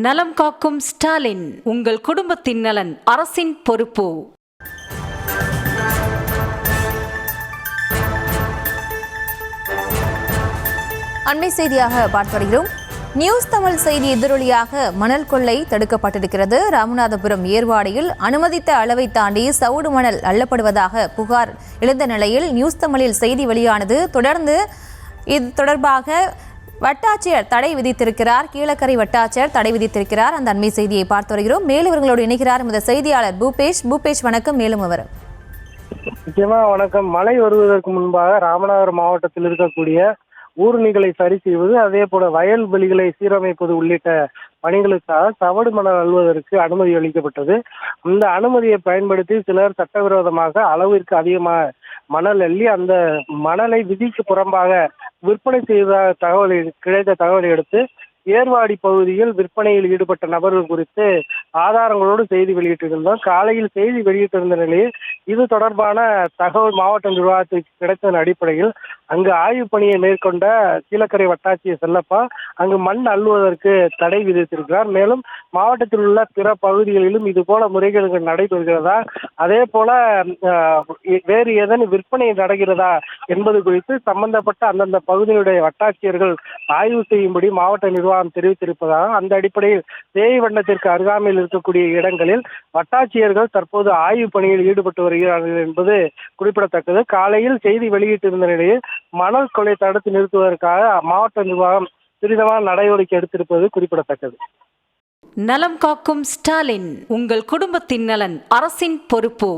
நலம் காக்கும் ஸ்டாலின், உங்கள் குடும்பத்தின் நலன் அரசின் பொறுப்பு. அண்மை செய்தியாக பார்த்து வருகிறோம். நியூஸ் தமிழ் செய்தி எதிரொலியாக மணல் கொள்ளை தடுக்கப்பட்டிருக்கிறது. ராமநாதபுரம் ஏர்வாடியில் அனுமதித்த அளவை தாண்டி சவுடு மணல் அள்ளப்படுவதாக புகார் எழுந்த நிலையில் நியூஸ் தமிழில் செய்தி வெளியானது. தொடர்ந்து இது தொடர்பாக வட்டாட்சியர் தடை விதித்திருக்கிறார். கீழக்கரை வட்டாட்சியர் தடை விதித்திருக்கிறார். அந்த அண்மை செய்தியை பார்த்து வருகிறோம். மேலும் இவர்களோடு இணைகிறார் இந்த செய்தியாளர் பூபேஷ். வணக்கம். மேலும் அவர் நிச்சயமா வணக்கம். மழை வருவதற்கு முன்பாக ராமநாதபுரம் மாவட்டத்தில் இருக்கக்கூடிய ஊர்நிகளை சரி செய்வது, அதே போல வயல்வெளிகளை சீரமைப்பது உள்ளிட்ட பணிகளுக்காக சவடு மணல் அள்ளுவதற்கு அனுமதி அளிக்கப்பட்டது. அந்த அனுமதியை பயன்படுத்தி சிலர் சட்டவிரோதமாக அளவிற்கு அதிகமாக மணல் அள்ளி அந்த மணலை விதிக்கு புறம்பாக விற்பனை செய்த கிடைத்த தகவலை அடுத்து ஏர்வாடி பகுதியில் விற்பனையில் ஈடுபட்ட நபர்கள் குறித்து ஆதாரங்களோடு செய்தி வெளியிட்டிருந்தோம். காலையில் செய்தி வெளியிட்டிருந்த நிலையில் இது தொடர்பான தகவல் மாவட்ட நிர்வாகத்திற்கு கிடைத்ததன் அடிப்படையில் அங்கு ஆய்வு பணியை மேற்கொண்ட கீழக்கரை வட்டாட்சியர் செல்லப்பா அங்கு மண் அள்ளுவதற்கு தடை விதித்திருக்கிறார். மேலும் மாவட்டத்தில் உள்ள பிற பகுதிகளிலும் இது போல முறைகேடுகள் நடைபெறுகிறதா, அதே போல வேறு ஏதேனும் விற்பனை நடக்கிறதா என்பது குறித்து சம்பந்தப்பட்ட அந்தந்த பகுதியினுடைய வட்டாட்சியர்கள் ஆய்வு செய்யும்படி மாவட்ட நிர்வாகம் தெரிவித்திருப்பதாக, அந்த அடிப்படையில் தேய் வண்ணத்திற்கு அருகாமையில் இருக்கக்கூடிய இடங்களில் வட்டாட்சியர்கள் தற்போது ஆய்வு பணியில் ஈடுபட்டு வருகிறார்கள் என்பது குறிப்பிடத்தக்கது. காலையில் செய்தி வெளியிட்டிருந்த நிலையில் மணல் கொலை தடுத்து நிறுத்துவதற்காக மாவட்ட நிர்வாகம் துரிதமான நடவடிக்கை எடுத்திருப்பது குறிப்பிடத்தக்கது. நலம் காக்கும் ஸ்டாலின், உங்கள் குடும்பத்தின் நலன் அரசின் பொறுப்பு.